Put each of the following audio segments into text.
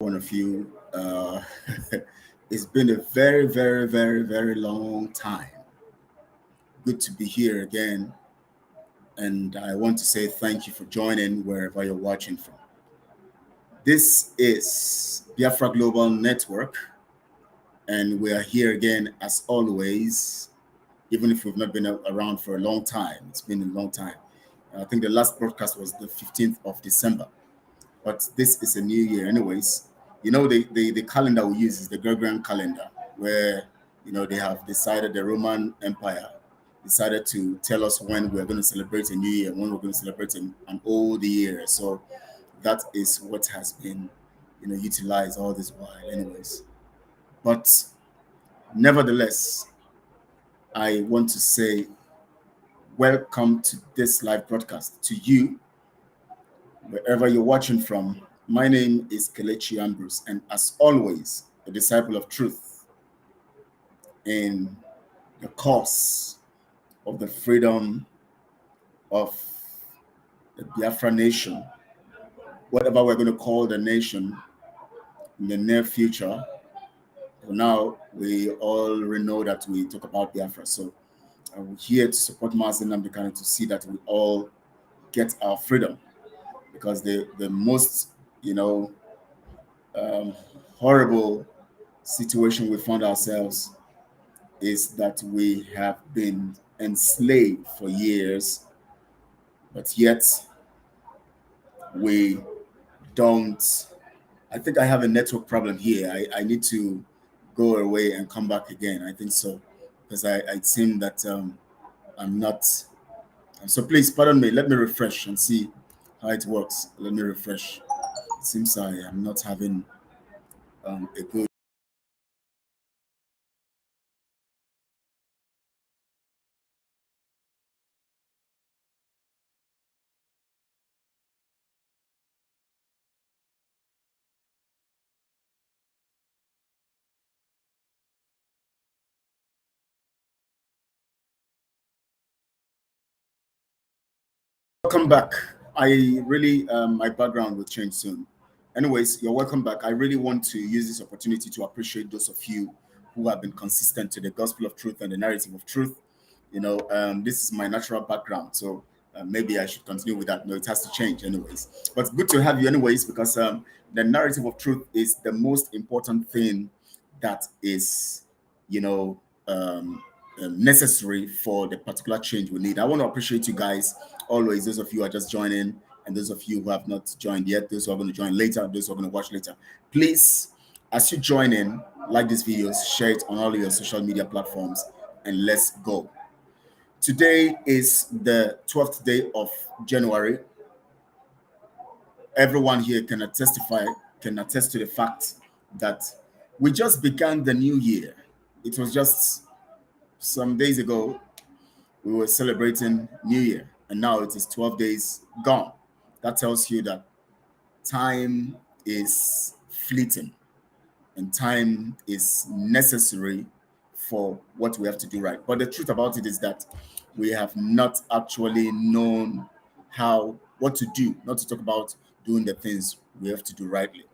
One of you. It's been a very, very, very, very long time. Good to be here again. And I want to say thank you for joining wherever you're watching from. This is Biafra Global Network, and we are here again as always, even if we've not been around for a long time. It's been a long time. I think the last broadcast was the 15th of December, but this is a new year, anyways. The calendar we use is the Gregorian calendar, where they have decided, the Roman Empire decided to tell us when we're going to celebrate a new year, when we're going to celebrate an old year. So that is what has been utilized all this while, anyways. But nevertheless, I want to say welcome to this live broadcast to you, wherever you're watching from. My name is Kelechi Ambrose, and as always, a disciple of truth in the cause of the freedom of the Biafra nation, whatever we're going to call the nation in the near future. For now, we already know that we talk about Biafra. So we're here to support Mazen Namdekane to see that we all get our freedom, because the most um, horrible situation we found ourselves is that we have been enslaved for years, but yet we don't. I think I have a network problem here. I need to go away and come back again. I think so, because I seem that I'm not. So please pardon me. Let me refresh and see how it works. Let me refresh. It seems I am not having a good. Welcome back. I really, my background will change soon. Anyways, you're welcome back. I really want to use this opportunity to appreciate those of you who have been consistent to the gospel of truth and the narrative of truth. This is my natural background, so maybe I should continue with that. No, it has to change, anyways. But good to have you, anyways, because the narrative of truth is the most important thing that is, you know, um, necessary for the particular change we need. I want to appreciate you guys always, those of you who are just joining, and those of you who have not joined yet, those who are going to join later, those who are going to watch later. Please, as you join in, like these videos, share it on all your social media platforms, and let's go. Today is the 12th day of January. Everyone here can attest to the fact that we just began the new year. It was just some days ago we were celebrating New Year, and now it is 12 days gone. That tells you that time is fleeting, and time is necessary for what we have to do right. But the truth about it is that we have not actually known what to do, not to talk about doing the things we have to do rightly.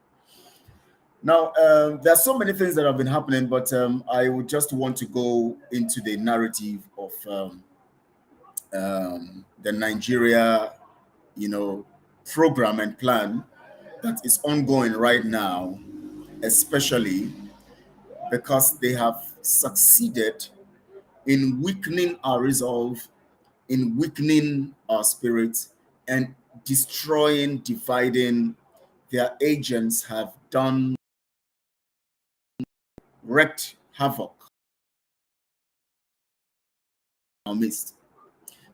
Now, there are so many things that have been happening, but I would just want to go into the narrative of the Nigeria, program and plan that is ongoing right now, especially because they have succeeded in weakening our resolve, in weakening our spirit, and destroying, dividing. Their agents have done wreaked havoc in our midst.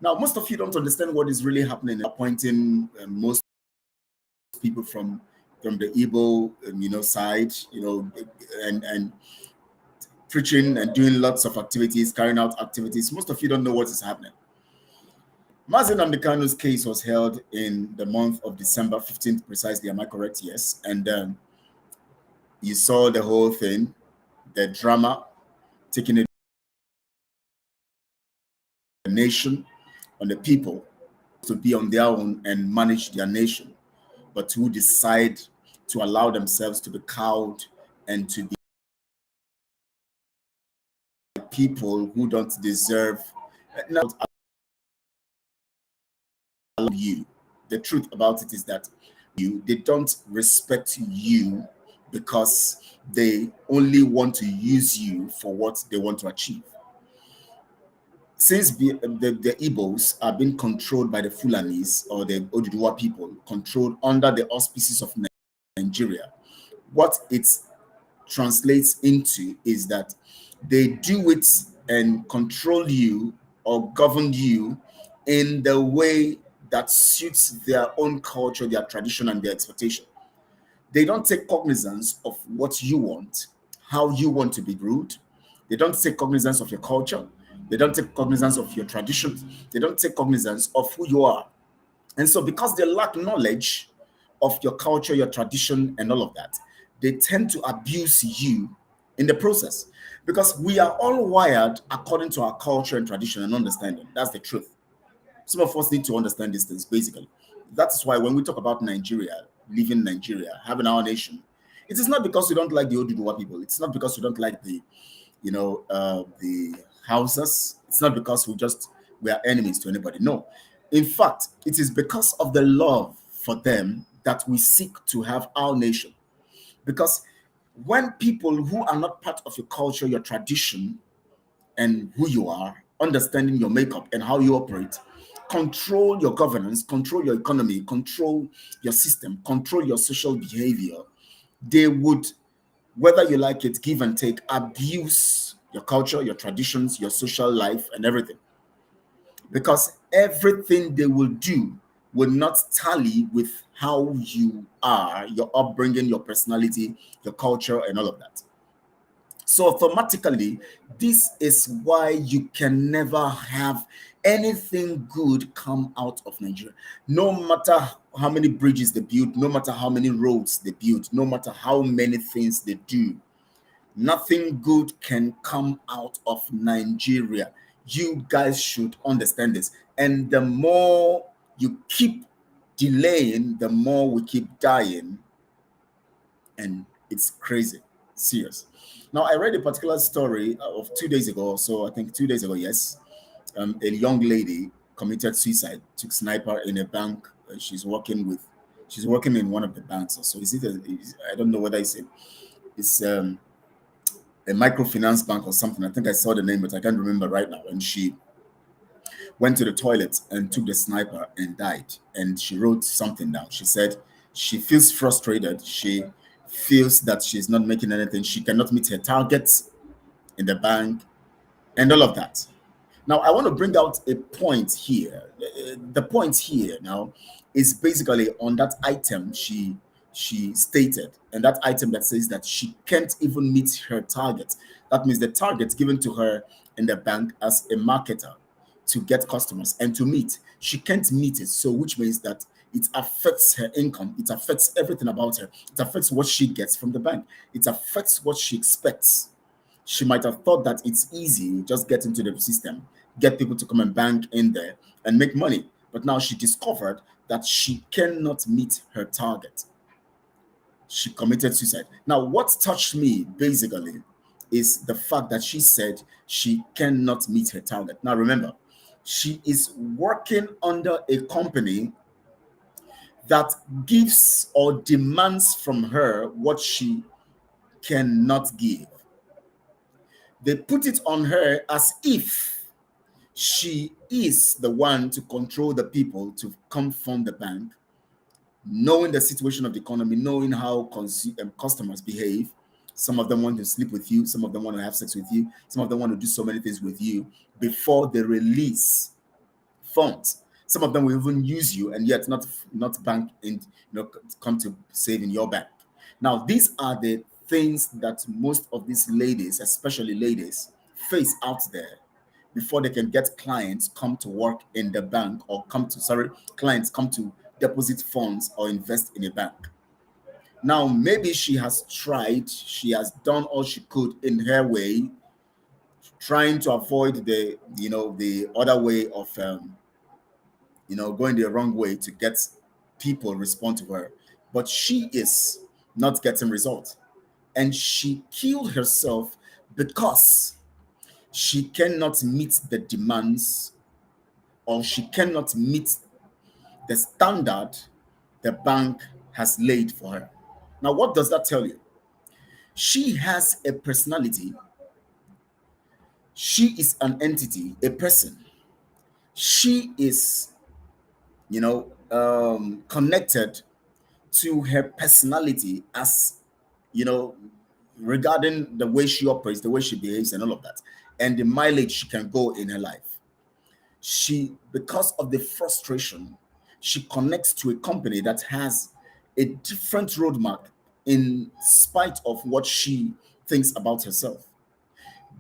Now, most of you don't understand what is really happening. Appointing most people from the Igbo, side, and preaching and doing lots of activities, carrying out activities. Most of you don't know what is happening. Mazen Amdekanu's case was held in the month of December 15th, precisely. Am I correct? Yes. And you saw the whole thing, the drama, taking it on the nation, on the people, to be on their own and manage their nation, but who decide to allow themselves to be cowed and to be people who don't deserve not allow you. The truth about it is that they don't respect you because they only want to use you for what they want to achieve. Since the Igbos are being controlled by the Fulanis or the Oduduwa people, controlled under the auspices of Nigeria, what it translates into is that they do it and control you or govern you in the way that suits their own culture, their tradition, and their expectation. They don't take cognizance of what you want, how you want to be ruled. They don't take cognizance of your culture. They don't take cognizance of your traditions. They don't take cognizance of who you are. And so, because they lack knowledge of your culture, your tradition, and all of that, they tend to abuse you in the process. Because we are all wired according to our culture and tradition and understanding. That's the truth. Some of us need to understand these things, basically. That's why when we talk about Nigeria, living Nigeria, having our nation, it is not because we don't like the Oduduwa people. It's not because we don't like the houses. It's not because we are enemies to anybody. No. In fact, it is because of the love for them that we seek to have our nation. Because when people who are not part of your culture, your tradition, and who you are, understanding your makeup and how you operate, control your governance, control your economy, control your system, control your social behavior, they would, whether you like it, give and take, abuse your culture, your traditions, your social life, and everything. Because everything they will do will not tally with how you are, your upbringing, your personality, your culture, and all of that. So automatically, this is why you can never have anything good come out of Nigeria. No matter how many bridges they build, no matter how many roads they build, no matter how many things they do, nothing good can come out of Nigeria. You guys should understand this. And the more you keep delaying, the more we keep dying. And it's crazy, serious. Now, I read a particular story of 2 days ago, so I think 2 days ago, yes. A young lady committed suicide, took sniper in a bank. She's working in one of the banks. So I don't know whether it's a microfinance bank or something. I think I saw the name, but I can't remember right now. And she went to the toilet and took the sniper and died. And she wrote something down. She said she feels frustrated. She feels that she's not making anything. She cannot meet her targets in the bank and all of that. Now, I want to bring out a point here. The point here now is basically on that item she stated, and that item that says that she can't even meet her target. That means the target given to her in the bank as a marketer to get customers and to meet, she can't meet it. So, which means that it affects her income. It affects everything about her. It affects what she gets from the bank. It affects what she expects. She might have thought that it's easy, just get into the system, get people to come and bank in there and make money. But now she discovered that she cannot meet her target. She committed suicide. Now, what touched me basically is the fact that she said she cannot meet her target. Now, remember, she is working under a company that gives or demands from her what she cannot give. They put it on her as if she is the one to control the people to come from the bank, knowing the situation of the economy, knowing how customers behave. Some of them want to sleep with you, some of them want to have sex with you, some of them want to do so many things with you before they release funds. Some of them will even use you and yet not bank in, come to save in your bank. Now, these are the things that most of these ladies, especially ladies, face out there before they can get clients come to work in the bank or clients come to deposit funds or invest in a bank. Now, maybe she has tried, she has done all she could in her way, trying to avoid the other way of going the wrong way to get people respond to her. But she is not getting results. And she killed herself because she cannot meet the demands, or she cannot meet the standard the bank has laid for her. Now, what does that tell you? She has a personality. She is an entity, a person. She is, connected to her personality as, you know, regarding the way she operates, the way she behaves, and all of that, and the mileage she can go in her life. She, because of the frustration, she connects to a company that has a different roadmap in spite of what she thinks about herself.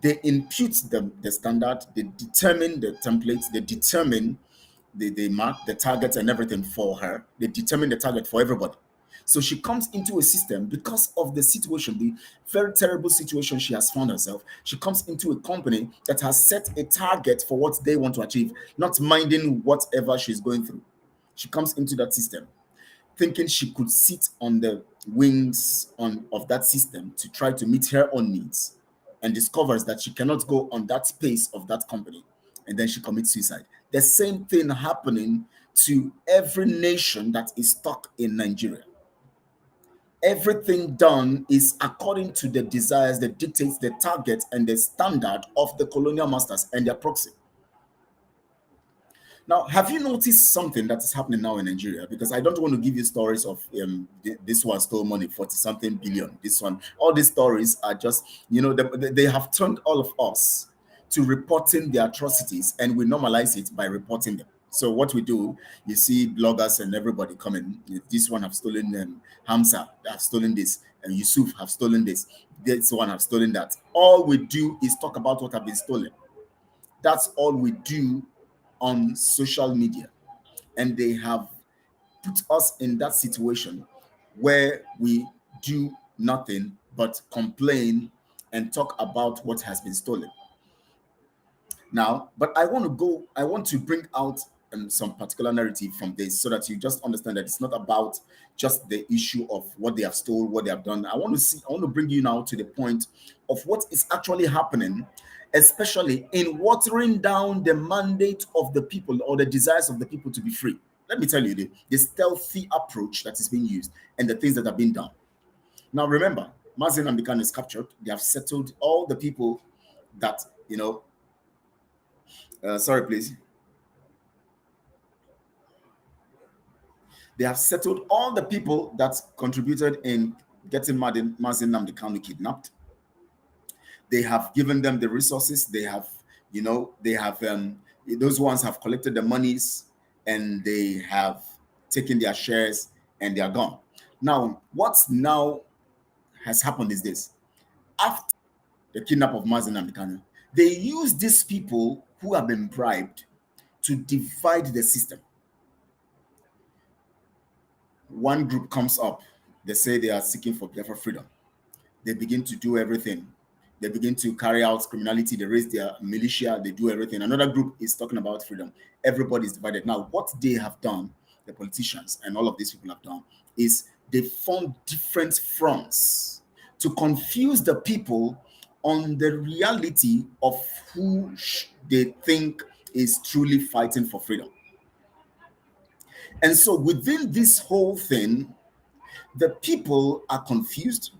They impute the standard, they determine the templates, they determine the mark, the target, and everything for her. They determine the target for everybody. So she comes into a system because of the situation, the very terrible situation she has found herself. She comes into a company that has set a target for what they want to achieve, not minding whatever she's going through. She comes into that system thinking she could sit on the wings of that system to try to meet her own needs, and discovers that she cannot go on that pace of that company, and then she commits suicide. The same thing happening to every nation that is stuck in Nigeria. Everything done is according to the desires, the dictates, the target, and the standard of the colonial masters and their proxy. Now, have you noticed something that is happening now in Nigeria? Because I don't want to give you stories of this one stole money, 40 something billion. This one, all these stories are just, they have turned all of us to reporting the atrocities, and we normalize it by reporting them. So what we do, you see bloggers and everybody coming. This one have stolen Hamza, have stolen this, and Yusuf have stolen this. This one have stolen that. All we do is talk about what have been stolen. That's all we do on social media, and they have put us in that situation where we do nothing but complain and talk about what has been stolen. Now, but I want to bring out some particular narrative from this so that you just understand that it's not about just the issue of what they have stolen, what they have done. I want to bring you now to the point of what is actually happening, especially in watering down the mandate of the people or the desires of the people to be free. Let me tell you the stealthy approach that is being used and the things that have been done. Now, remember, Mazin Amdekan is captured. They have settled all the people that, sorry, please. They have settled all the people that contributed in getting Mazin Namdekan kidnapped. They have given them the resources. They have, those ones have collected the monies, and they have taken their shares, and they are gone. Now, what now has happened is this. After the kidnap of Mazin Namdekan, they use these people who have been bribed to divide the system. One group comes up, they say they are seeking for Biafra freedom. They begin to do everything. They begin to carry out criminality. They raise their militia. They do everything. Another group is talking about freedom. Everybody is divided. Now, what they have done, the politicians and all of these people have done, is they formed different fronts to confuse the people on the reality of who they think is truly fighting for freedom. And so within this whole thing, the people are confused.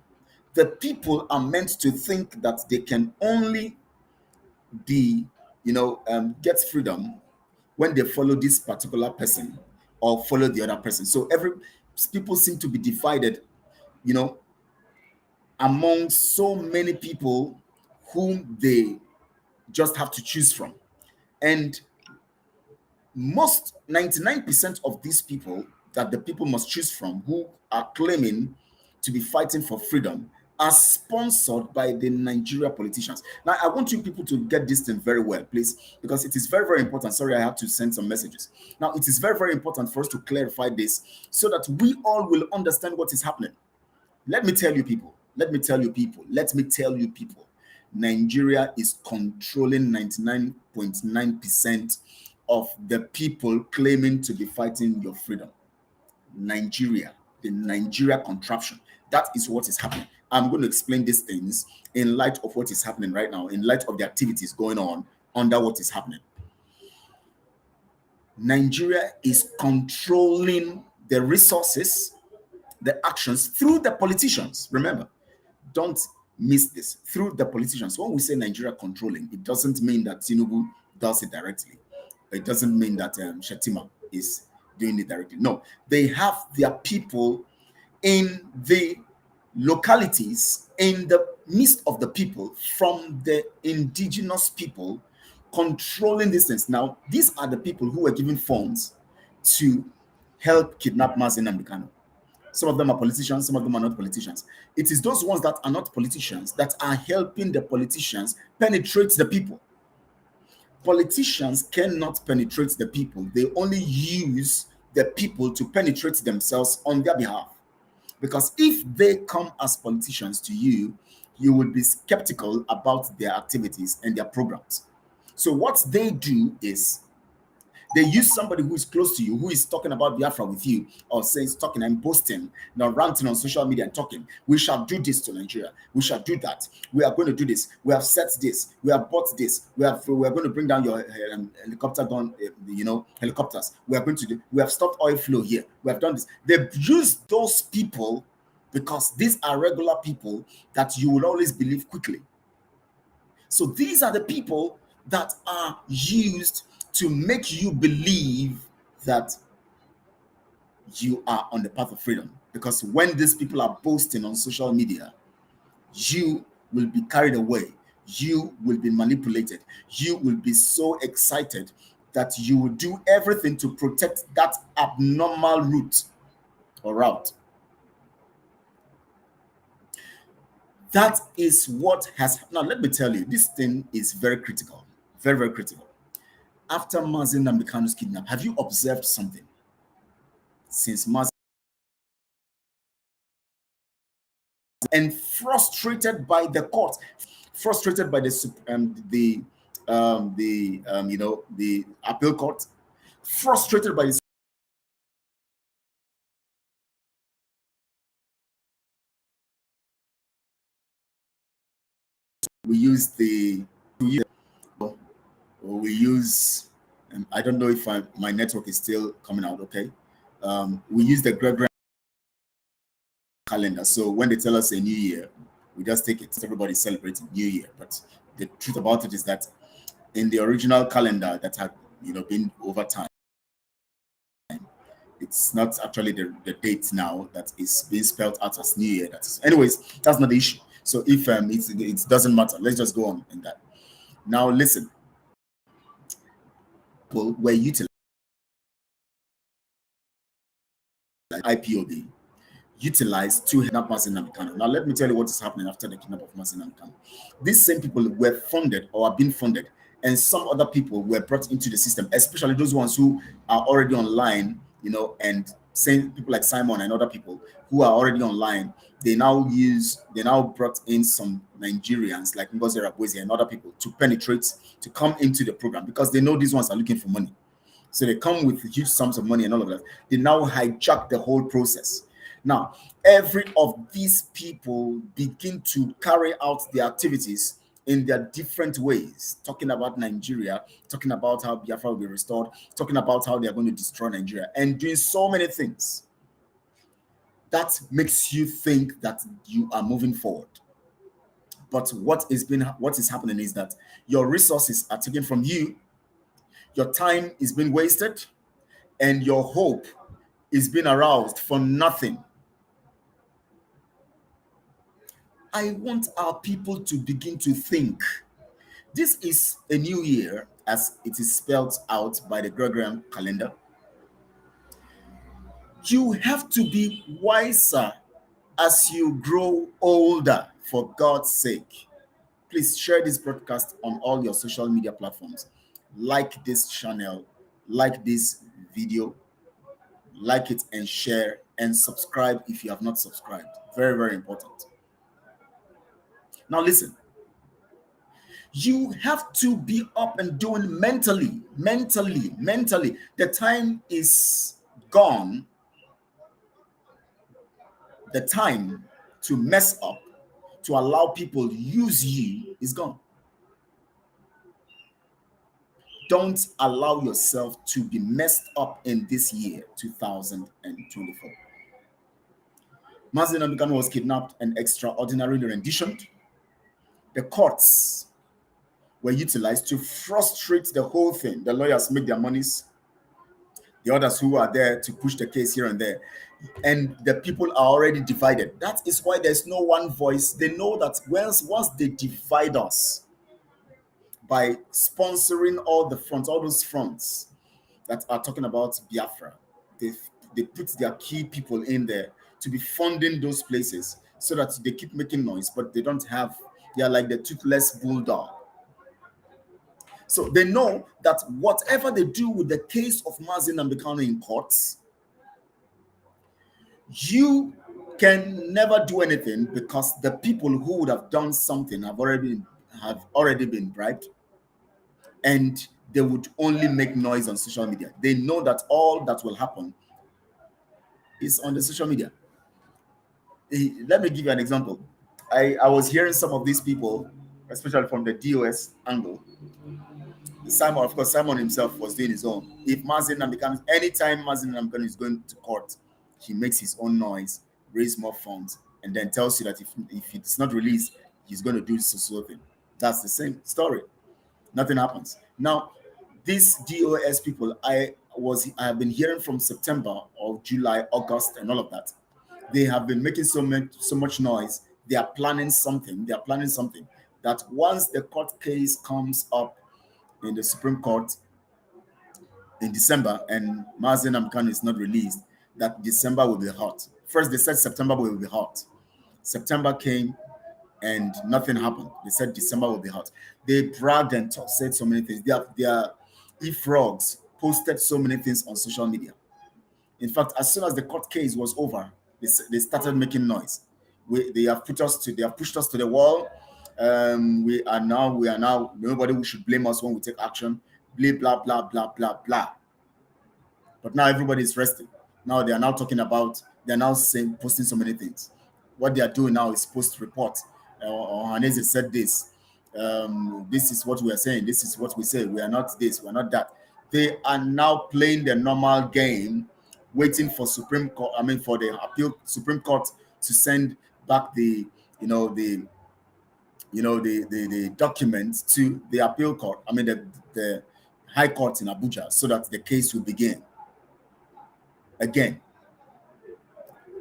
The people are meant to think that they can only be, get freedom when they follow this particular person or follow the other person. So people seem to be divided, among so many people whom they just have to choose from. And most 99% of these people that the people must choose from who are claiming to be fighting for freedom are sponsored by the Nigeria politicians. Now, I want you people to get this thing very well, please, because it is very, very important. Sorry, I have to send some messages. Now, it is very, very important for us to clarify this so that we all will understand what is happening. Let me tell you people, Nigeria is controlling 99.9% of the people claiming to be fighting your freedom. Nigeria, the Nigeria contraption, That is what is happening. I'm going to explain these things in light of what is happening right now, in light of the activities going on under what is happening. Nigeria is controlling the resources, the actions through the politicians. Remember, don't miss this. Through the politicians. When we say Nigeria controlling, it doesn't mean that Tinubu does it directly. It doesn't mean that Shetima is doing it directly. No, they have their people in the localities, in the midst of the people, from the indigenous people, controlling these things. Now, these are the people who were given funds to help kidnap Mazi Nnamdi Kanu. Some of them are politicians, some of them are not politicians. It is those ones that are not politicians that are helping the politicians penetrate the people. Politicians cannot penetrate the people. They only use the people to penetrate themselves on their behalf. Because if they come as politicians to you, you would be skeptical about their activities and their programs. So what they do is they use somebody who is close to you, who is talking about Biafra with you, or says talking and posting, ranting on social media and talking. We shall do this to Nigeria. We shall do that. We are going to do this. We have set this. We have bought this. We are going to bring down your helicopter gun, helicopters. We are going to do. We have stopped oil flow here. We have done this. They've used those people because these are regular people that you will always believe quickly. So these are the people that are used to make you believe that you are on the path of freedom. Because when these people are posting on social media, you will be carried away. You will be manipulated. You will be so excited that you will do everything to protect that abnormal route or route. That is what has. Now, let me tell you, this thing is very critical. Very, very critical. After Mazi Nnamdi Kanu's kidnap, have you observed something? Since Mazi and frustrated by the court, frustrated by the appeal court, frustrated by the we use I don't know if my network is still coming out okay. We use the Gregorian calendar. So when they tell us a new year, we just take it. Everybody's celebrating New Year. But the truth about it is that in the original calendar that had been over time, it's not actually the date now that is being spelled out as New Year. Anyways, that's not the issue. So if it doesn't matter, let's just go on in that. Now listen, people were utilized IPOB utilized to kidnap Mazi Nnamdi Kanu. Now let me tell you what is happening after the kidnap of Mazi Nnamdi Kanu. These same people were funded or have been funded, and some other people were brought into the system, especially those ones who are already online, and saying people like Simon and other people who are already online. They now brought in some Nigerians like Ngozi Rabozi and other people to penetrate, to come into the program because they know these ones are looking for money. So they come with huge sums of money and all of that. They now hijack the whole process. Now, every of these people begin to carry out their activities in their different ways, talking about Nigeria, talking about how Biafra will be restored, talking about how they are going to destroy Nigeria, and doing so many things. That makes you think that you are moving forward. But what is happening is that your resources are taken from you, your time is being wasted, and your hope is being aroused for nothing. I want our people to begin to think. This is a new year, as it is spelled out by the Gregorian calendar. You have to be wiser as you grow older, for God's sake. Please share this broadcast on all your social media platforms. Like this channel, like this video, like it and share, and subscribe if you have not subscribed. Very, very important. Now listen, you have to be up and doing mentally. The time is gone. The time to mess up, to allow people use you, is gone. Don't allow yourself to be messed up in this year, 2024. Mazi Nnamdi Kanu was kidnapped and extraordinarily renditioned. The courts were utilized to frustrate the whole thing. The lawyers make their monies, the others who are there to push the case here and there. And the people are already divided. That is why there's no one voice. They know that once they divide us by sponsoring all those fronts that are talking about Biafra, they put their key people in there to be funding those places so that they keep making noise, but they are like the toothless bulldog. So they know that whatever they do with the case of Mazi Nnamdi Kanu in courts, you can never do anything because the people who would have done something have already been bribed, and they would only make noise on social media. They know that all that will happen is on the social media. Let me give you an example. I was hearing some of these people, especially from the DOS angle. Simon, of course, Simon himself was doing his own. If Mazi Nnamdi Kanu, anytime Mazi Nnamdi Kanu is going to court, he makes his own noise, raise more funds, and then tells you that if it's not released, he's going to do this or thing. That's the same story. Nothing happens. Now, these DOS people, I have been hearing from September or July, August, and all of that. They have been making so much noise. They are planning something. That once the court case comes up in the Supreme Court in December and Mazi Nnamdi Kanu is not released, that December will be hot. First, they said September will be hot. September came and nothing happened. They said December will be hot. They bragged and said so many things. Their e-frogs posted so many things on social media. In fact, as soon as the court case was over, they started making noise. They have pushed us to the wall. We are now nobody should blame us when we take action. Blah blah blah blah blah. But now everybody is resting. Now they are now talking about. They are now posting so many things. What they are doing now is post report. Hanese said this. This is what we are saying. This is what we say. We are not this. We are not that. They are now playing the normal game, waiting for for the Supreme Court to send back the documents to the appeal court. The High Court in Abuja, so that the case will begin. Again,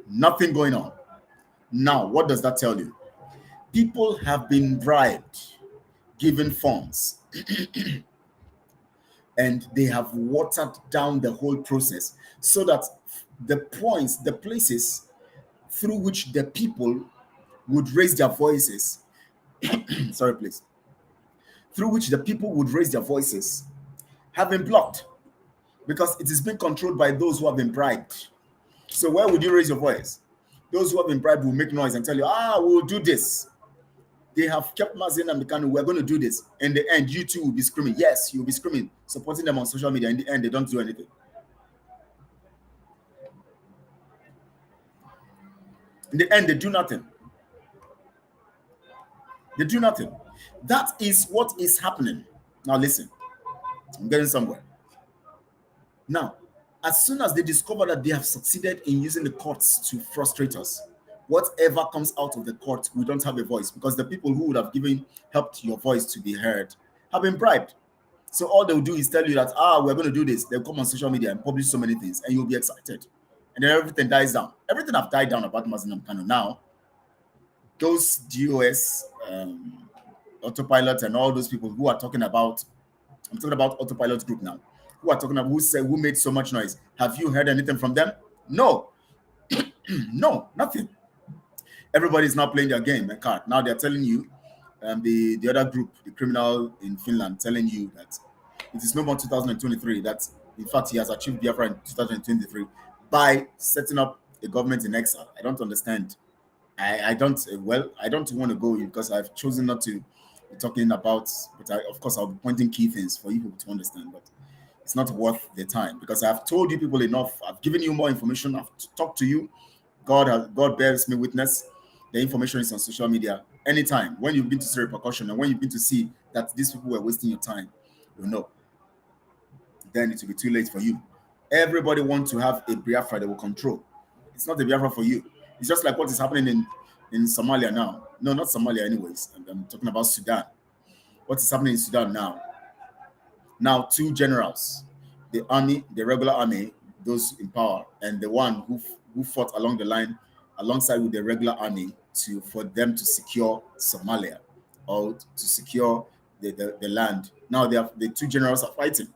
nothing going on. Now, what does that tell you? People have been bribed, given funds, and they have watered down the whole process so that the places through which the people would raise their voices, sorry, please, through which the people would raise their voices have been blocked because it is being controlled by those who have been bribed. So where would you raise your voice? Those who have been bribed will make noise and tell you, we will do this. They have kept Mazi Nnamdi Kanu, we're going to do this. In the end, you too will be screaming. Yes, you'll be screaming, supporting them on social media. In the end, they don't do anything. In the end, they do nothing. They do nothing. That is what is happening. Now listen, I'm getting somewhere. Now, as soon as they discover that they have succeeded in using the courts to frustrate us, whatever comes out of the court, we don't have a voice because the people who would have helped your voice to be heard have been bribed. So all they'll do is tell you that, we're going to do this. They'll come on social media and publish so many things and you'll be excited. And then everything dies down. Everything have died down about Mazi Nnamdi Kanu. Now, those DOS, autopilot and all those people who are talking about, I'm talking about autopilot group now, who are talking about who made so much noise. Have you heard anything from them? No. No, nothing. Everybody's now playing their game, card. Now they're telling you, the other group, the criminal in Finland, telling you that it is no more 2023, that in fact he has achieved Biafra in 2023 by setting up a government in exile. I don't understand. I don't want to go because I've chosen not to be talking about, but of course I'll be pointing key things for you people to understand, but it's not worth the time because I've told you people enough. I've given you more information. I've talked to you. God bears me witness The information is on social media. Anytime when you've been to see repercussion and when you've been to see that these people were wasting your time, you know, then it will be too late for you. Everybody wants to have a Biafra they will control. It's not a Biafra for you. It's just like what is happening in Somalia now. No, not Somalia, anyways. I'm talking about Sudan. What is happening in Sudan now? Now, two generals, the army, the regular army, those in power, and the one who fought along the line alongside with the regular army for them to secure Somalia or to secure the land. Now the two generals are fighting.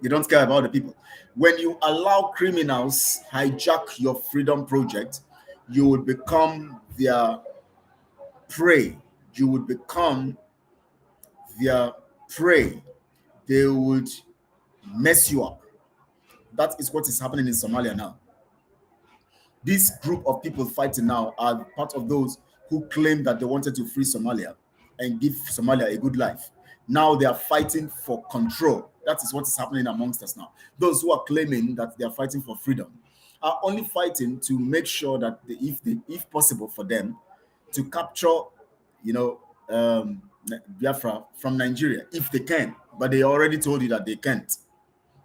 They don't care about the people. When you allow criminals hijack your freedom project, you will become their prey. You would become their prey. They would mess you up. That is what is happening in Somalia now. This group of people fighting now are part of those who claim that they wanted to free Somalia and give Somalia a good life. Now they are fighting for control. That is what is happening amongst us now. Those who are claiming that they are fighting for freedom are only fighting to make sure that if possible for them, to capture, Biafra from Nigeria if they can. But they already told you that they can't.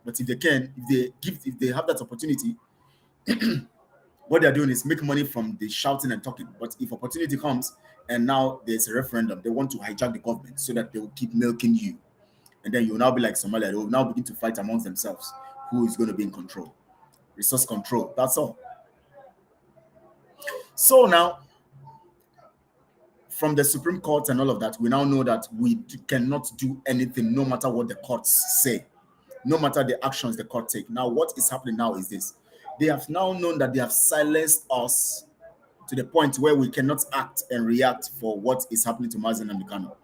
But if they can, if they have that opportunity, what they're doing is make money from the shouting and talking. But if opportunity comes and now there's a referendum, they want to hijack the government so that they will keep milking you. And then you will now be like Somalia. They will now begin to fight amongst themselves who is going to be in control. Resource control. That's all. So now, from the Supreme Court and all of that, we now know that we cannot do anything no matter what the courts say, no matter the actions the court take. Now, what is happening now is this. They have now known that they have silenced us to the point where we cannot act and react for what is happening to Mazen and Mikano.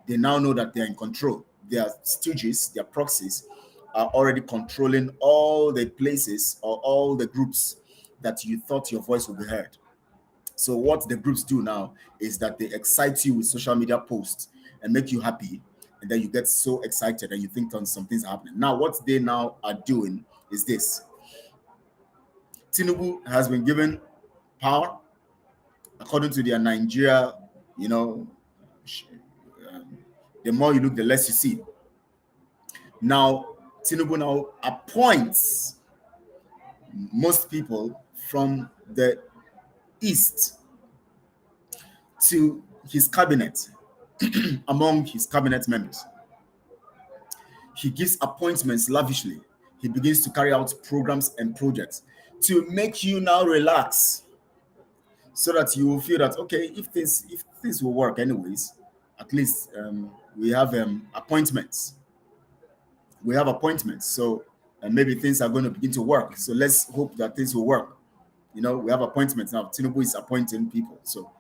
They now know that they're in control. Their stooges, their proxies, are already controlling all the places or all the groups that you thought your voice would be heard. So what the groups do now is that they excite you with social media posts and make you happy, and then you get so excited and you think some things are happening. Now, what they now are doing is this. Tinubu has been given power according to their Nigeria, the more you look, the less you see. Now, Tinubu now appoints most people from the East to his cabinet, among his cabinet members. He gives appointments lavishly. He begins to carry out programs and projects to make you now relax, so that you will feel that, okay, if things will work anyways, at least we have appointments. We have appointments, so maybe things are going to begin to work. So let's hope that things will work. We have appointments now. Tinubu is appointing people, so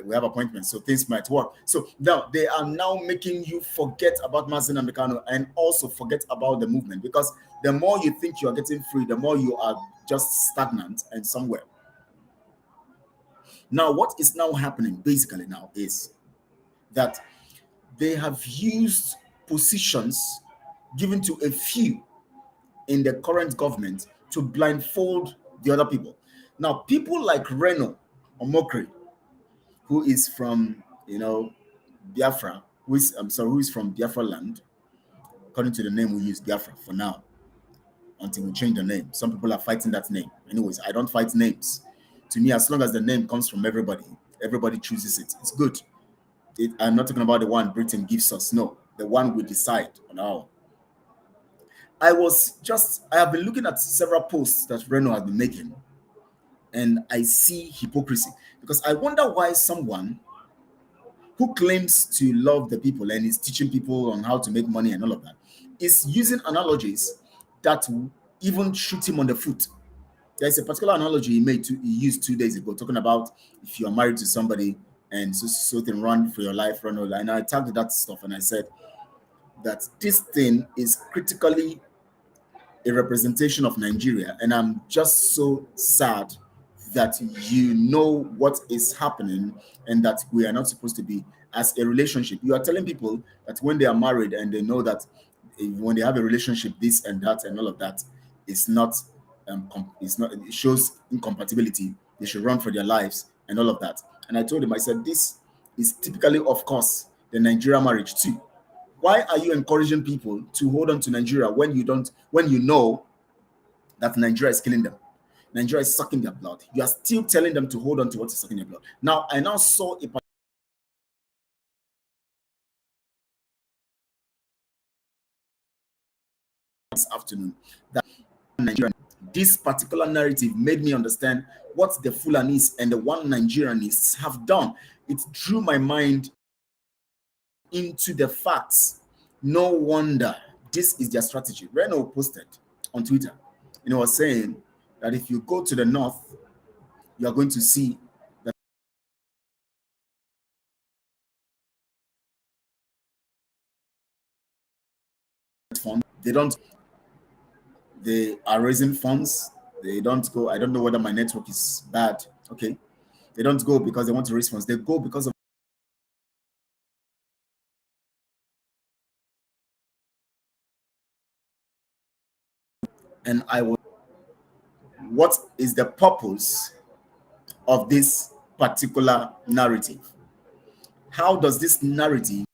we have appointments, so things might work. So now they are now making you forget about Mazen and Mikano and also forget about the movement, because the more you think you are getting free, the more you are just stagnant and somewhere. Now, what is now happening basically now is that they have used positions given to a few in the current government to blindfold the other people. Now, people like Reno Omokri, who is from, Biafra, who is from Biafra land, according to the name we use, Biafra, for now, until we change the name. Some people are fighting that name. Anyways, I don't fight names. To me, as long as the name comes from everybody chooses it. It's good. I'm not talking about the one Britain gives us. No, the one we decide on our own. I have been looking at several posts that Reno has been making, and I see hypocrisy, because I wonder why someone who claims to love the people and is teaching people on how to make money and all of that is using analogies that even shoot him on the foot. There's a particular analogy he used 2 days ago, talking about if you are married to somebody and so thing, run for your life, run all that. And I tagged that stuff and I said that this thing is critically a representation of Nigeria. And I'm just so sad that you know what is happening and that we are not supposed to be as a relationship. You are telling people that when they are married and they know that when they have a relationship, this and that and all of that is not, it shows incompatibility. They should run for their lives and all of that. And I told him, I said, this is typically, of course, the Nigerian marriage too. Why are you encouraging people to hold on to Nigeria when you know that Nigeria is killing them? Nigeria is sucking their blood. You are still telling them to hold on to what is sucking their blood. Now, I now saw a this afternoon that Nigeria, this particular narrative made me understand what the Fulanis and the one Nigerianists have done. It drew my mind into the facts. No wonder this is their strategy. Reno posted on Twitter, and he was saying that if you go to the north, you are going to see that they are raising funds. They don't go. I don't know whether my network is bad. Okay. They don't go because they want to raise funds. They go because of, and I will, what is the purpose of this particular narrative? How does this narrative,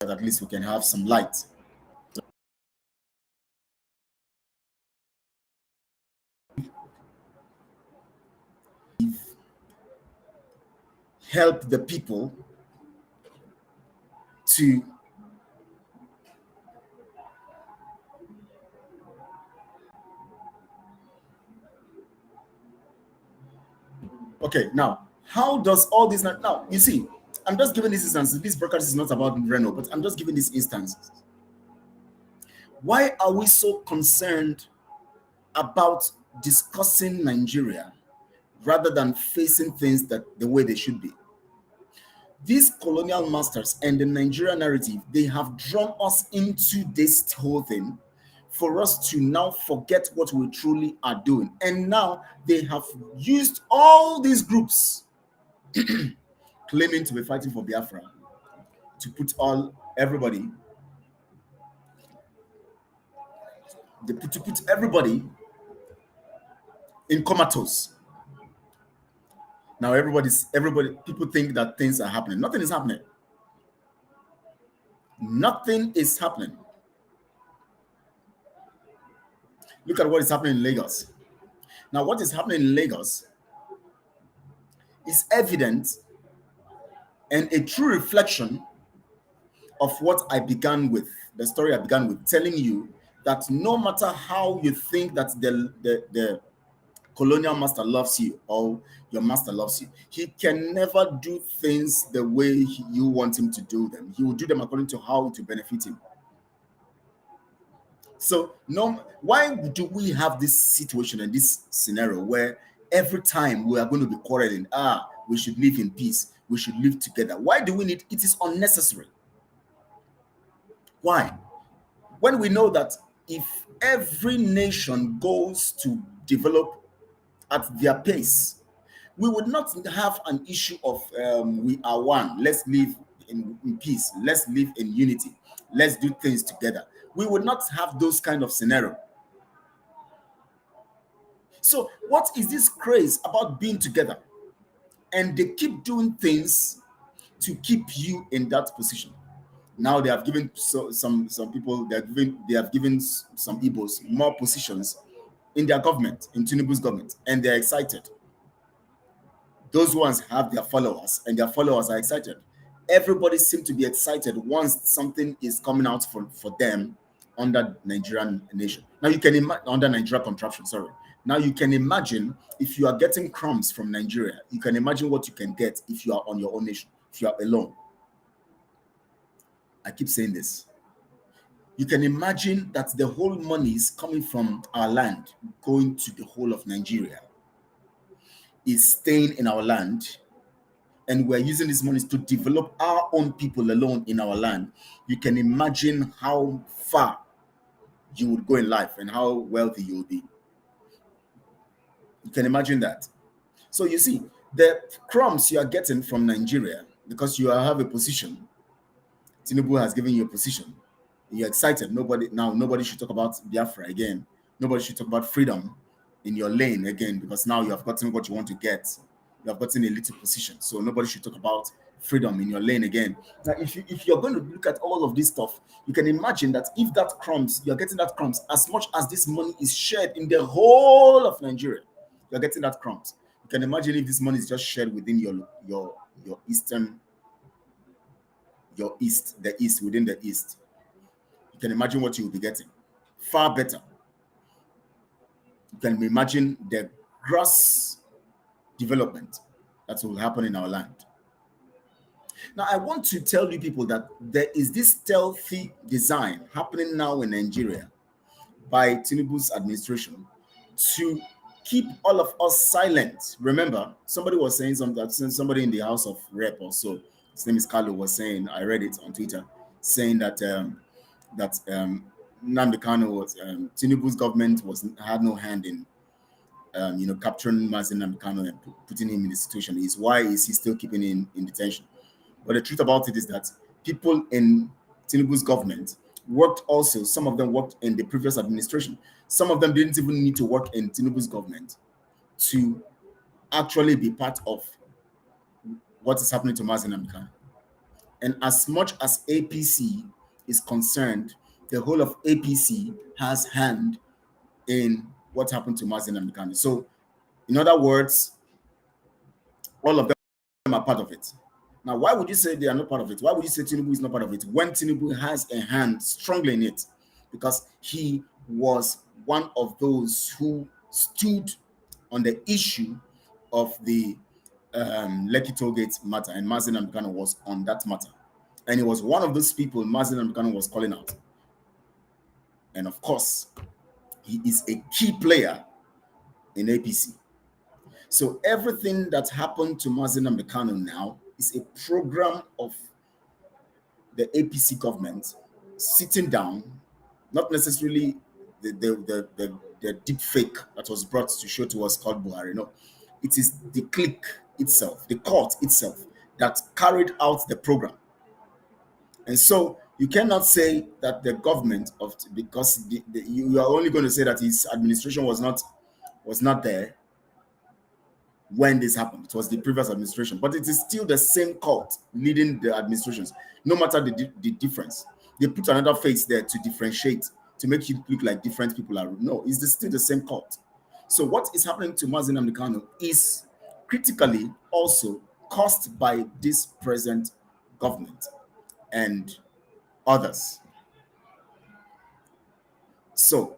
that at least we can have some light, help the people to okay, now how does all this now you see, I'm just giving this instance. This broadcast is not about Reno, but I'm just giving these instances. Why are we so concerned about discussing Nigeria rather than facing things that the way they should be? These colonial masters and the Nigerian narrative, they have drawn us into this whole thing for us to now forget what we truly are doing. And now they have used all these groups claiming to be fighting for Biafra to put everybody, to put everybody in comatose. Now people think that things are happening. Nothing is happening. Nothing is happening. Look at what is happening in Lagos. Now, what is happening in Lagos is evident and a true reflection of what I began with, the story I began with, telling you that no matter how you think that the colonial master loves you or your master loves you, he can never do things the way you want him to do them. He will do them according to how to benefit him. So no, why do we have this situation and this scenario where every time we are going to be quarreling, we should live in peace, we should live together? Why do we need it? Is unnecessary. Why? When we know that if every nation goes to develop at their pace, we would not have an issue of we are one, let's live in peace, let's live in unity, let's do things together. We would not have those kind of scenario. So what is this craze about being together? And they keep doing things to keep you in that position. Now they have given some people, they have given some Igbos more positions in their government, in Tinubu's government, and they're excited. Those ones have their followers, and their followers are excited. Everybody seems to be excited once something is coming out for them under Nigerian nation. Now you can imagine under Nigeria contraption, sorry. Now you can imagine if you are getting crumbs from Nigeria, you can imagine what you can get if you are on your own nation, if you are alone. I keep saying this. You can imagine that the whole money is coming from our land, going to the whole of Nigeria, is staying in our land, and we're using these monies to develop our own people alone in our land. You can imagine how far you would go in life and how wealthy you will be. You can imagine that. So you see, the crumbs you are getting from Nigeria, because you have a position, Tinubu has given you a position. You're excited. Nobody should talk about Biafra again. Nobody should talk about freedom in your lane again, because now you have gotten what you want to get. You have gotten a little position. So nobody should talk about freedom in your lane again. Now, if you're going to look at all of this stuff, you can imagine that if that crumbs, you're getting that crumbs, as much as this money is shared in the whole of Nigeria, you're getting that crumbs. You can imagine if this money is just shared within your eastern, the east, within the east. You can imagine what you will be getting. Far better. You can imagine the gross development that will happen in our land. Now, I want to tell you people that there is this stealthy design happening now in Nigeria by Tinubu's administration to keep all of us silent. Remember, somebody was saying something, somebody in the House of Rep also, his name is Carlo, was saying, I read it on Twitter, saying that Nnamdi Kanu was Tinubu's government had no hand in capturing Mazi Nnamdi Kanu and putting him in the situation. Why is he still keeping him in detention? But the truth about it is that people in Tinubu's government worked also. Some of them worked in the previous administration. Some of them didn't even need to work in Tinubu's government to actually be part of what is happening to Mazi Nnamdi Kanu. And as much as APC is concerned, the whole of APC has hand in what happened to Mazi Nnamdi Kanu. So, in other words, all of them are part of it. Now, why would you say they are not part of it? Why would you say Tinubu is not part of it when Tinubu has a hand strongly in it? Because he was one of those who stood on the issue of the Lekki Tollgate matter, and Mazi Nnamdi Kanu was on that matter. And he was one of those people Mazi Nnamdi Kanu was calling out. And of course, he is a key player in APC. So everything that happened to Mazi Nnamdi Kanu now is a program of the APC government sitting down, not necessarily the deep fake that was brought to show to us called Buhari. No, it is the clique itself, the court itself, that carried out the program. And so you cannot say that the government because you are only going to say that his administration was not there when this happened. It was the previous administration, but it is still the same cult leading the administrations, no matter the difference. They put another face there to differentiate, to make it look like different people are. No, it's still the same cult. So what is happening to Mazi Nnamdi Kanu is critically also caused by this present government and others. So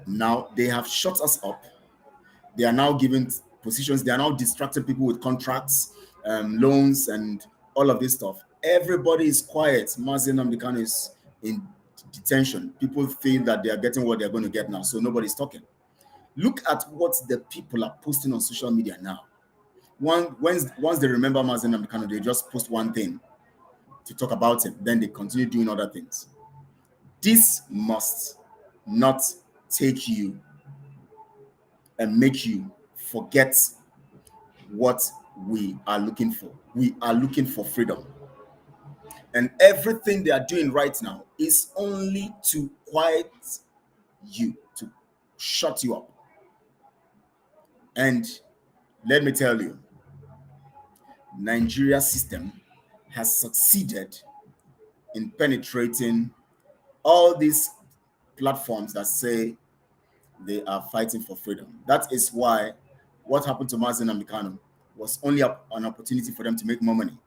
now they have shut us up. They are now giving positions. They are now distracting people with contracts, loans, and all of this stuff. Everybody is quiet. Mazi Nnamdi Kanu is in detention. People feel that they are getting what they're going to get now, so nobody's talking. Look at what the people are posting on social media now. Once they remember Mazi Nnamdi Kanu, they just post one thing to talk about him. Then they continue doing other things. This must not take you and make you forget what we are looking for. We are looking for freedom. And everything they are doing right now is only to quiet you, to shut you up. And let me tell you, Nigeria's system has succeeded in penetrating all these platforms that say they are fighting for freedom. That is why what happened to Mazi Nnamdi Kanu was only an opportunity for them to make more money.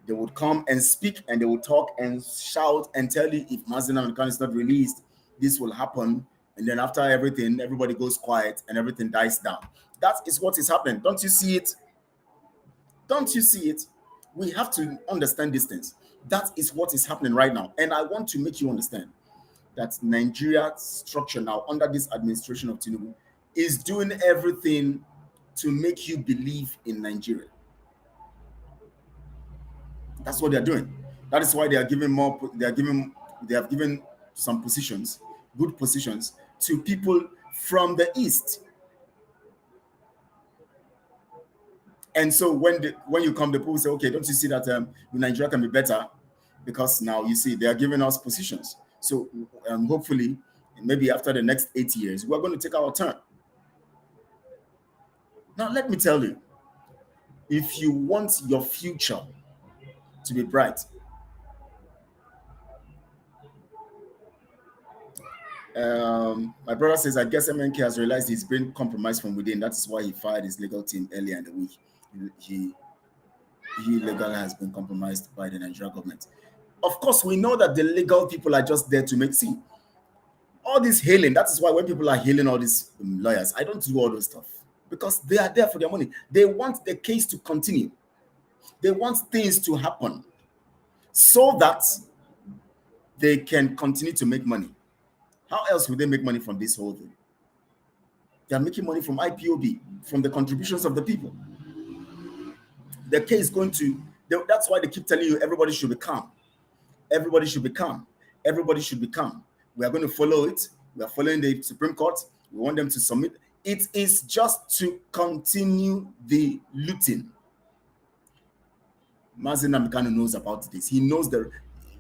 They would come and speak and they would talk and shout and tell you, if Mazi Nnamdi Kanu is not released, this will happen. And then after everything, everybody goes quiet and everything dies down. That is what is happening. Don't you see it? Don't you see it? We have to understand these things. That is what is happening right now. And I want to make you understand that Nigeria's structure now under this administration of Tinubu is doing everything to make you believe in Nigeria. That's what they're doing. That is why they are giving more. They have given some positions, good positions, to people from the east. And so when you come, the people say, okay, don't you see that Nigeria can be better because now you see they are giving us positions. So hopefully, maybe after the next 8 years, we're going to take our turn. Now, let me tell you, if you want your future to be bright, my brother says, I guess MNK has realized he's been compromised from within. That is why he fired his legal team earlier in the week. He legally has been compromised by the Nigerian government. Of course, we know that the legal people are just there to make see. All this hailing, that is why when people are hailing all these lawyers, I don't do all those stuff because they are there for their money. They want the case to continue. They want things to happen so that they can continue to make money. How else would they make money from this whole thing? They are making money from IPOB, from the contributions of the people. The case is going to, that's why they keep telling you everybody should be calm. Everybody should be calm. Everybody should be calm. We are going to follow it. We are following the Supreme Court. We want them to submit. It is just to continue the looting. Mazi Nnamdi Kanu knows about this. He knows that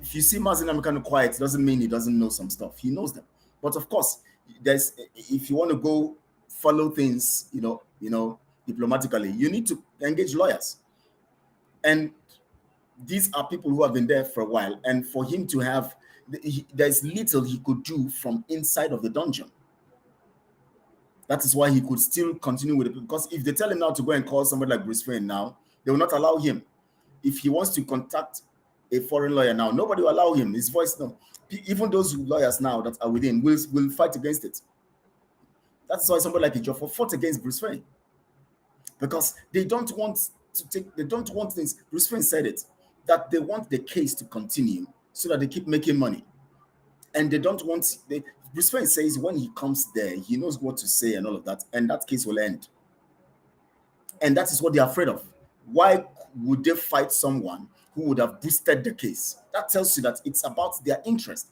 if you see Mazi Nnamdi Kanu quiet, it doesn't mean he doesn't know some stuff. He knows them. But of course, if you want to go follow things, diplomatically, you need to engage lawyers. And these are people who have been there for a while. And for him to have, there's little he could do from inside of the dungeon. That is why he could still continue with it. Because if they tell him now to go and call somebody like Bruce Wayne now, they will not allow him. If he wants to contact a foreign lawyer now, nobody will allow him. His voice, no. Even those lawyers now that are within will fight against it. That's why somebody like Ejiofor fought against Bruce Wayne. Because they don't want things. Bruce Wayne said it, that they want the case to continue so that they keep making money. And they don't want, Bruce Wayne says when he comes there, he knows what to say and all of that, and that case will end. And that is what they're afraid of. Why would they fight someone who would have boosted the case? That tells you that it's about their interest.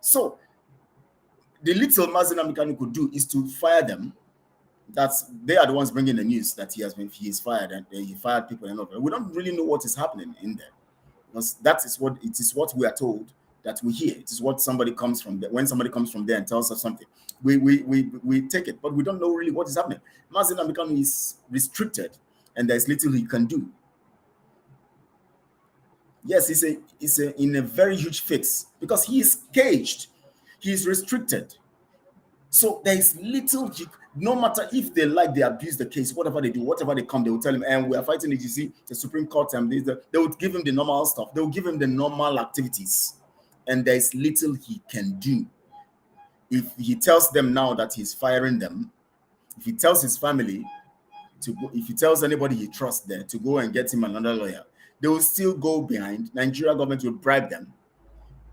So the little Mazi Nnamdi Kanu could do is to fire them. They are the ones bringing the news that he's fired and he fired people and all that. We don't really know what is happening in there, because it is what we are told that we hear. It is what somebody comes from there. When somebody comes from there and tells us something, we take it, but we don't know really what is happening. Mazi Nnamdi Kanu is restricted, and there's little he can do. Yes, he's in a very huge fix because he is caged, he is restricted. So there is little, no matter if they abuse the case, whatever they do, whatever they come, they will tell him, and we are fighting it, you see, the Supreme Court, and they would give him the normal stuff. They will give him the normal activities. And there is little he can do. If he tells them now that he's firing them, if he tells his family to go, if he tells anybody he trusts there to go and get him another lawyer, they will still go behind. Nigeria government will bribe them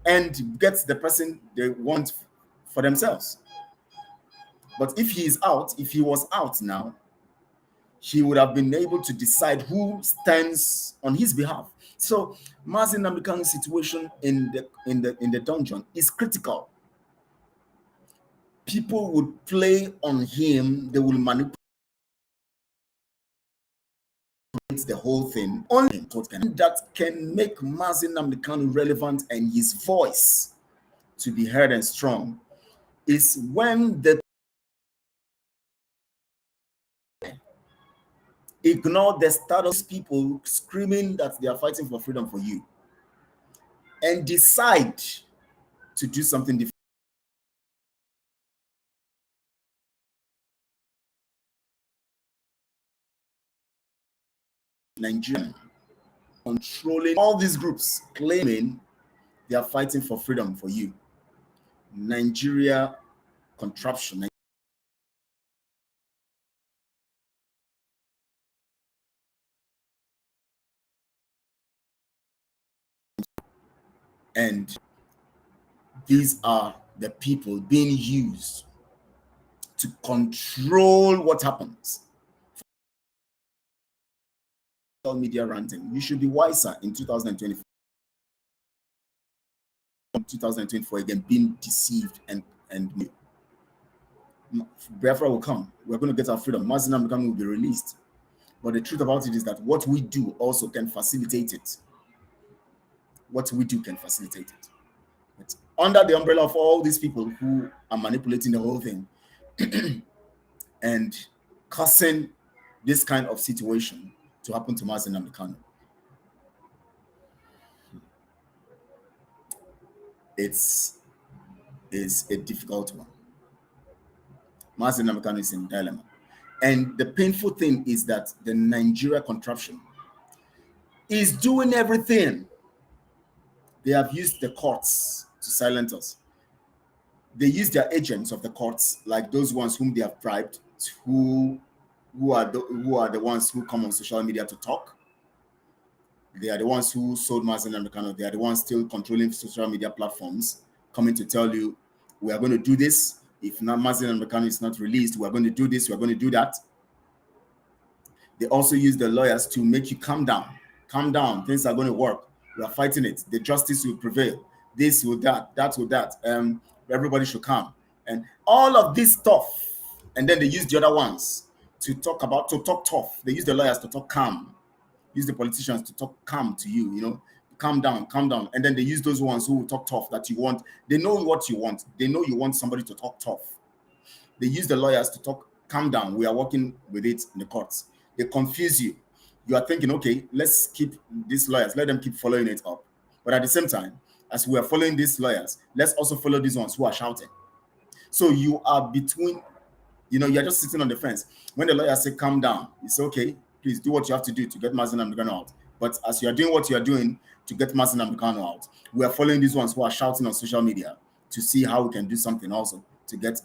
and get the person they want for themselves. But if he was out now, he would have been able to decide who stands on his behalf. So Mazi Nnamdi Kanu's situation in the dungeon is critical. People would play on him, they will manipulate the whole thing. Only that can make Mazi Nnamdi Kanu relevant and his voice to be heard and strong is when the ignore the status people screaming that they are fighting for freedom for you and decide to do something different. Nigeria controlling all these groups claiming they are fighting for freedom for you. Nigeria contraption. And these are the people being used to control what happens. Social media ranting. You should be wiser in 2024. 2024 again, being deceived and Biafra will come. We're going to get our freedom. Mazi Nnamdi Kanu will be released. But the truth about it is that what we do also can facilitate it. what we do can facilitate it. But under the umbrella of all these people who are manipulating the whole thing and causing this kind of situation to happen to Mazen Namdekan, it's a difficult one. Mazen Namdekan is in dilemma. And the painful thing is that the Nigeria contraption is doing everything. They have used the courts to silence us. They use their agents of the courts, like those ones whom they have bribed, who are the ones who come on social media to talk. They are the ones who sold Mazen Namdekan. They are the ones still controlling social media platforms, coming to tell you, we are going to do this. If Mazen Namdekan is not released, we are going to do this, we are going to do that. They also use the lawyers to make you calm down. Calm down. Things are going to work. We are fighting it. The justice will prevail. This will that will that. Everybody should come. And all of this stuff. And then they use the other ones to talk tough. They use the lawyers to talk calm. Use the politicians to talk calm to you, you know. Calm down, calm down. And then they use those ones who will talk tough that you want. They know what you want. They know you want somebody to talk tough. They use the lawyers to talk calm down. We are working with it in the courts. They confuse you. You are thinking, okay, let's keep these lawyers, let them keep following it up. But at the same time, as we are following these lawyers, let's also follow these ones who are shouting. So you are between, you're just sitting on the fence. When the lawyers say calm down, it's okay, please do what you have to do to get Mazen Namdekan out. But as you are doing what you are doing to get Mazen Namdekan out, we are following these ones who are shouting on social media to see how we can do something also to get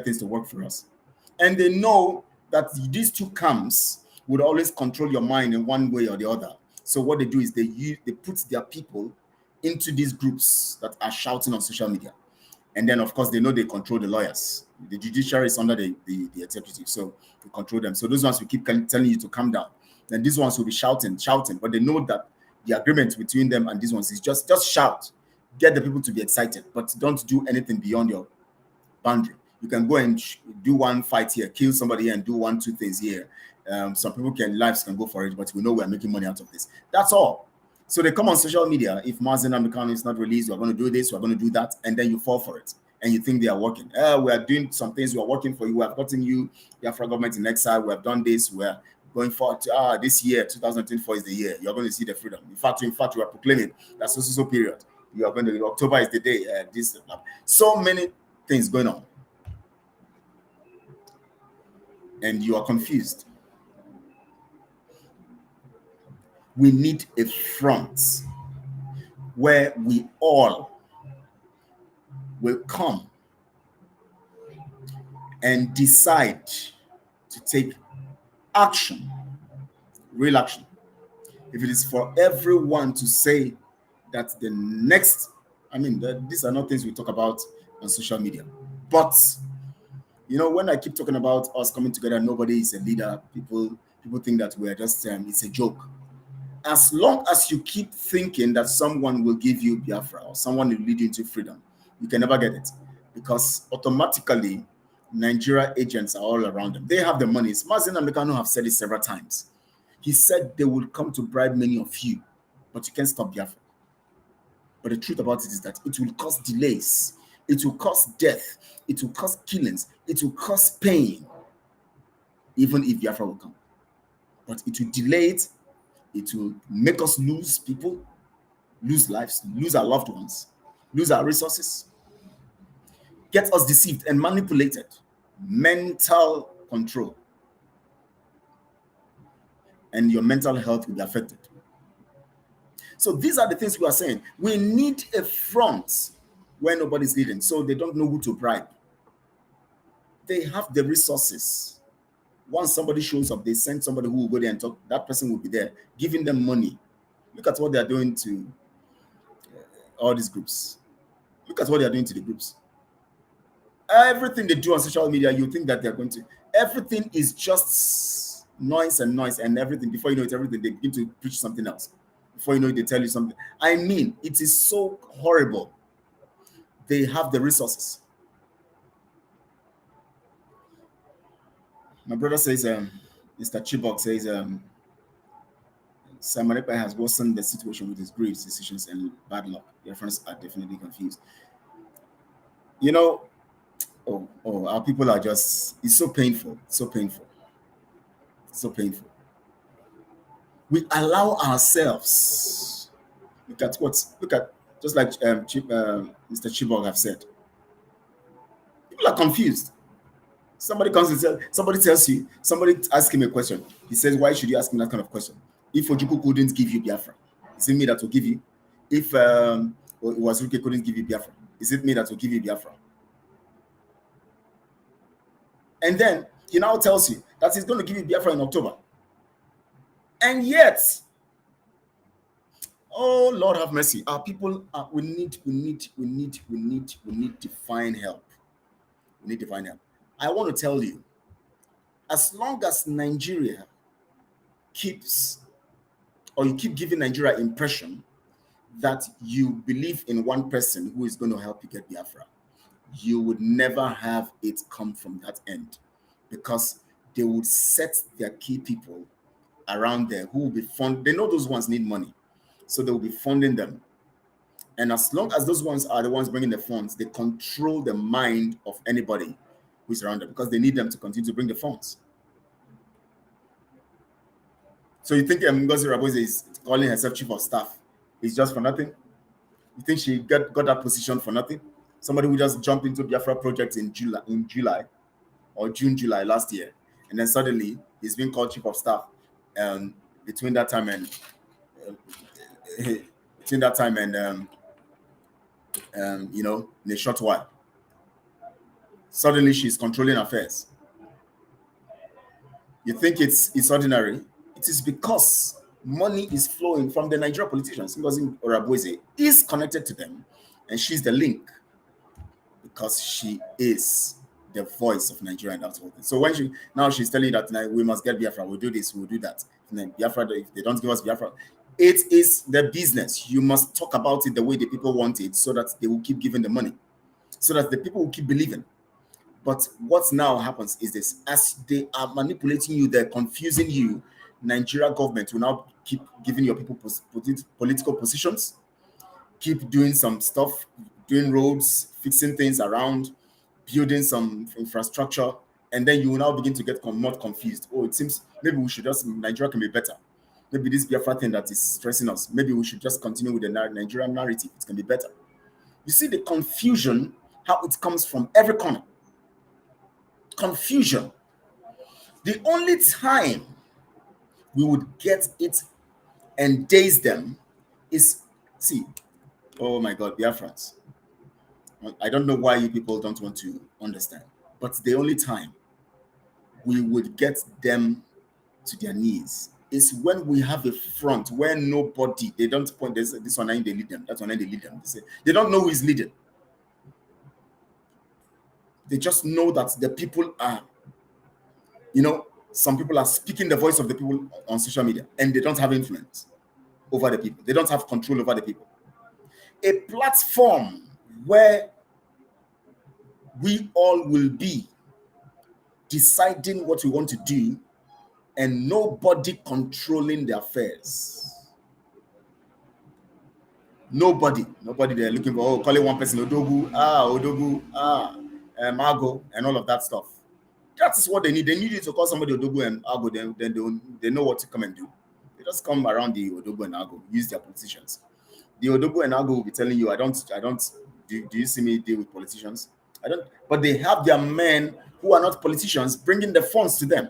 things to work for us. And they know that these two camps would always control your mind in one way or the other. So what they do is they put their people into these groups that are shouting on social media. And then, of course, they know they control the lawyers. The judiciary is under the executive, so they control them. So those ones will keep telling you to calm down. Then these ones will be shouting, but they know that the agreement between them and these ones is just shout, get the people to be excited, but don't do anything beyond your boundary. You can go and do one fight here, kill somebody here, and do 1-2 things here. Some people lives can go for it, but we know we're making money out of this. That's all. So they come on social media. If Mazen Namdekan is not released, we're going to do this, we're going to do that, and then you fall for it. And you think they are working. We are doing some things, we are working for you, we have gotten you, the Biafra government in exile, we have done this, we're going forward. This year, 2024 is the year. You're going to see the freedom. In fact, we are proclaiming that so period. You are going to, October is the day. So many things going on. And you are confused. We need a front where we all will come and decide to take action, real action. If it is for everyone to say that the next, these are not things we talk about on social media, but when I keep talking about us coming together, nobody is a leader. People think that we're just, it's a joke. As long as you keep thinking that someone will give you Biafra or someone will lead you into freedom, you can never get it. Because automatically, Nigeria agents are all around them. They have the money. Mazen Namdekan have said it several times. He said they will come to bribe many of you, but you can't stop Biafra. But the truth about it is that it will cause delays. It will cause death. It will cause killings. It will cause pain, even if Biafra will come. But it will delay it. It will make us lose people, lose lives, lose our loved ones, lose our resources, get us deceived and manipulated. Mental control. And your mental health will be affected. So these are the things we are saying. We need a front where nobody's leading, so they don't know who to bribe. They have the resources. Once somebody shows up, they send somebody who will go there and talk. That person will be there, giving them money. Look at what they are doing to all these groups. Look at what they are doing to the groups. Everything they do on social media, you think that they're going to. Everything is just noise, and everything. Before you know it, everything, they begin to preach something else. Before you know it, they tell you something. It is so horrible. They have the resources. My brother says, Mr. Chibok says, Simon Ekpa has worsened the situation with his grave decisions and bad luck. Biafrans are definitely confused. You know, our people are just, it's so painful, so painful, so painful. We allow ourselves, look at, just like Mr. Chibok have said, people are confused. Somebody comes and says, somebody tells you, somebody asks him a question. He says, why should you ask me that kind of question? If Ojukwu couldn't give you Biafra, is it me that will give you? If Wazuke couldn't give you Biafra, is it me that will give you Biafra? And then he now tells you that he's going to give you Biafra in October. And yet, oh Lord have mercy, our people, we need divine help. We need divine help. I want to tell you, as long as Nigeria keeps, or you keep giving Nigeria impression that you believe in one person who is going to help you get Biafra, you would never have it come from that end, because they would set their key people around there who will be fund. They know those ones need money, so they will be funding them. And as long as those ones are the ones bringing the funds, they control the mind of anybody who's around them, because they need them to continue to bring the funds. So you think Ngozi Raboze is calling herself chief of staff is just for nothing? You think she got that position for nothing? Somebody who just jumped into Biafra project in July or July last year, and then suddenly he's being called chief of staff. Between that time and you know, in a short while, suddenly she's controlling affairs. You think it's ordinary? It is because money is flowing from the Nigerian politicians. Ngozi Oraboze is connected to them, and she's the link, because she is the voice of Nigeria and that whole thing. So when she's telling you that we must get Biafra, we'll do this, we'll do that. And then Biafra, if they don't give us Biafra, it is the business. You must talk about it the way the people want it, so that they will keep giving the money, so that the people will keep believing. But what now happens is this: as they are manipulating you, they're confusing you, Nigeria government will now keep giving your people political positions, keep doing some stuff, doing roads, fixing things around, building some infrastructure, and then you will now begin to get more confused. Oh, it seems maybe we should just, Nigeria can be better. Maybe this Biafra thing that is stressing us, maybe we should just continue with the Nigerian narrative. It can be better. You see the confusion, how it comes from every corner. Confusion. The only time we would get it and daze them is, see, oh my God, Biafrans. I don't know why you people don't want to understand, but the only time we would get them to their knees is when we have a front where nobody, they don't point this one, they lead them, that's one, they lead them. They say they don't know who is leading. They just know that the people are, you know, some people are speaking the voice of the people on social media, and they don't have influence over the people. They don't have control over the people. A platform where we all will be deciding what we want to do, and nobody controlling the affairs. Nobody they're looking for, calling one person Odogu, Mago, and all of that stuff. That is what they need. They need you to call somebody Odogu and Ago, then they know what to come and do. They just come around the Odogu and Ago, use their politicians. The Odogu and Ago will be telling you, do you see me deal with politicians? I don't, but they have their men who are not politicians bringing the funds to them.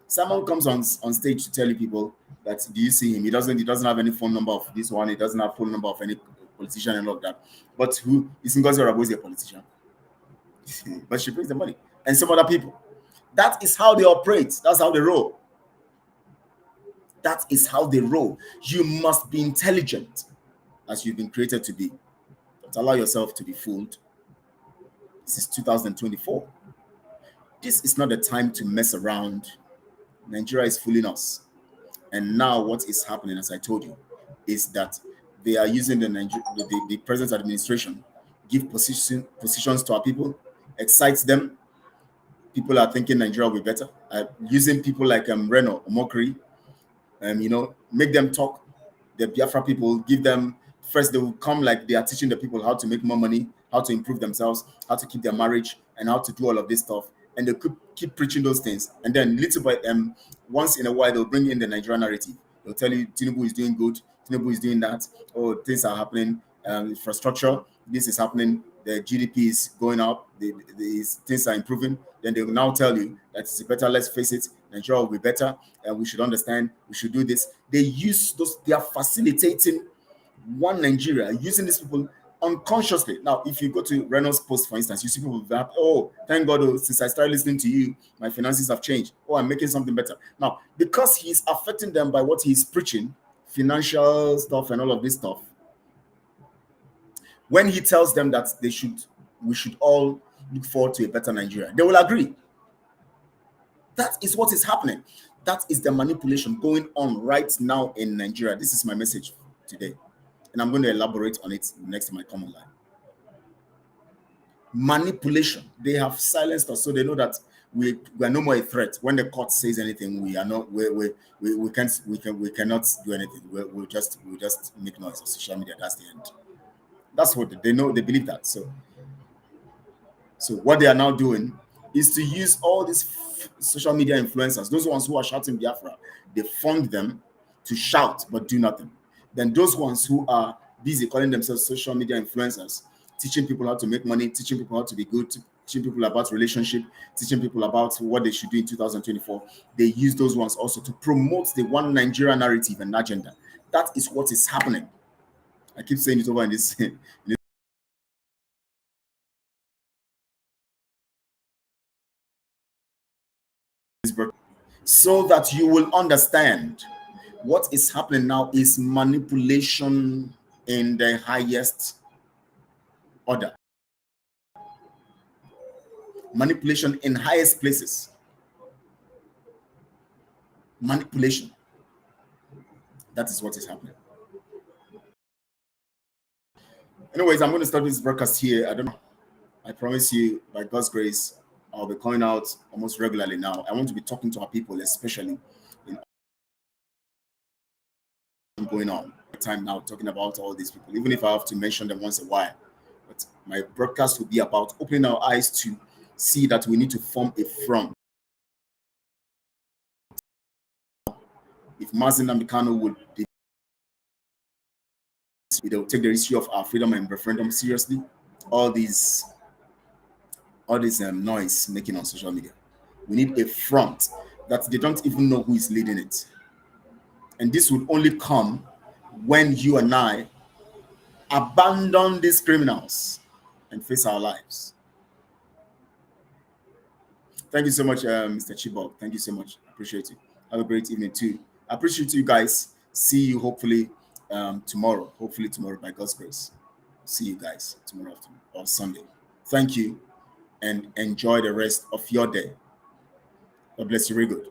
Someone comes on stage to tell you people that, do you see him? He doesn't have any phone number of this one. He doesn't have phone number of any politician and all of that. But who is Ngozi Oraboze a politician? But she brings the money. And some other people. That is how they operate. That's how they roll. That is how they roll. You must be intelligent as you've been created to be. Don't allow yourself to be fooled. This is 2024. This is not the time to mess around. Nigeria is fooling us. And now what is happening, as I told you, is that they are using the present administration, give positions to our people, excites them. People are thinking Nigeria will be better. Using people like Reno Omokri, make them talk. The Biafra people, give them first. They will come like they are teaching the people how to make more money, how to improve themselves, how to keep their marriage, and how to do all of this stuff. And they keep preaching those things. And then little by once in a while, they'll bring in the Nigerian narrative. They'll tell you Tinubu is doing good, Tinubu is doing that. Oh, things are happening. Infrastructure, this is happening. The GDP is going up. Things are improving. Then they will now tell you that it's better. Let's face it, Nigeria will be better, and we should understand. We should do this. They use those. They are facilitating one Nigeria, using these people unconsciously. Now, if you go to Reynolds Post, for instance, you see people that, oh, thank God, oh, since I started listening to you, my finances have changed. Oh, I'm making something better. Now, because he's affecting them by what he's preaching, financial stuff and all of this stuff, when he tells them that we should all look forward to a better Nigeria, they will agree. That is what is happening. That is the manipulation going on right now in Nigeria. This is my message today, and I'm going to elaborate on it next time I come online. Manipulation. They have silenced us, so they know that we are no more a threat. When the court says anything, we are not. We cannot do anything. We'll just make noise on social media. That's the end. That's what they know. They believe that. So what they are now doing is to use all these social media influencers, those ones who are shouting Biafra. They fund them to shout but do nothing. Then those ones who are busy calling themselves social media influencers, teaching people how to make money, teaching people how to be good, teaching people about relationship, teaching people about what they should do in 2024. They use those ones also to promote the one Nigeria narrative and agenda. That is what is happening. I keep saying it over in this. So that you will understand what is happening now is manipulation in the highest order. Manipulation in highest places. Manipulation. That is what is happening. Anyways, I'm going to start this broadcast here. I don't know. I promise you, by God's grace, I'll be coming out almost regularly now. I want to be talking to our people, especially in going on time now, talking about all these people, even if I have to mention them once in a while. But my broadcast will be about opening our eyes to see that we need to form a front. If Mazen Namikano would they'll take the issue of our freedom and referendum seriously, all these noise making on social media. We need a front that they don't even know who is leading it. And this would only come when you and I abandon these criminals and face our lives. Thank you so much, Mr. Chibok. Thank you so much. Appreciate it. Have a great evening too. I appreciate you guys. See you hopefully tomorrow. Hopefully tomorrow by God's grace. See you guys tomorrow afternoon or Sunday. Thank you and enjoy the rest of your day. God bless you very good.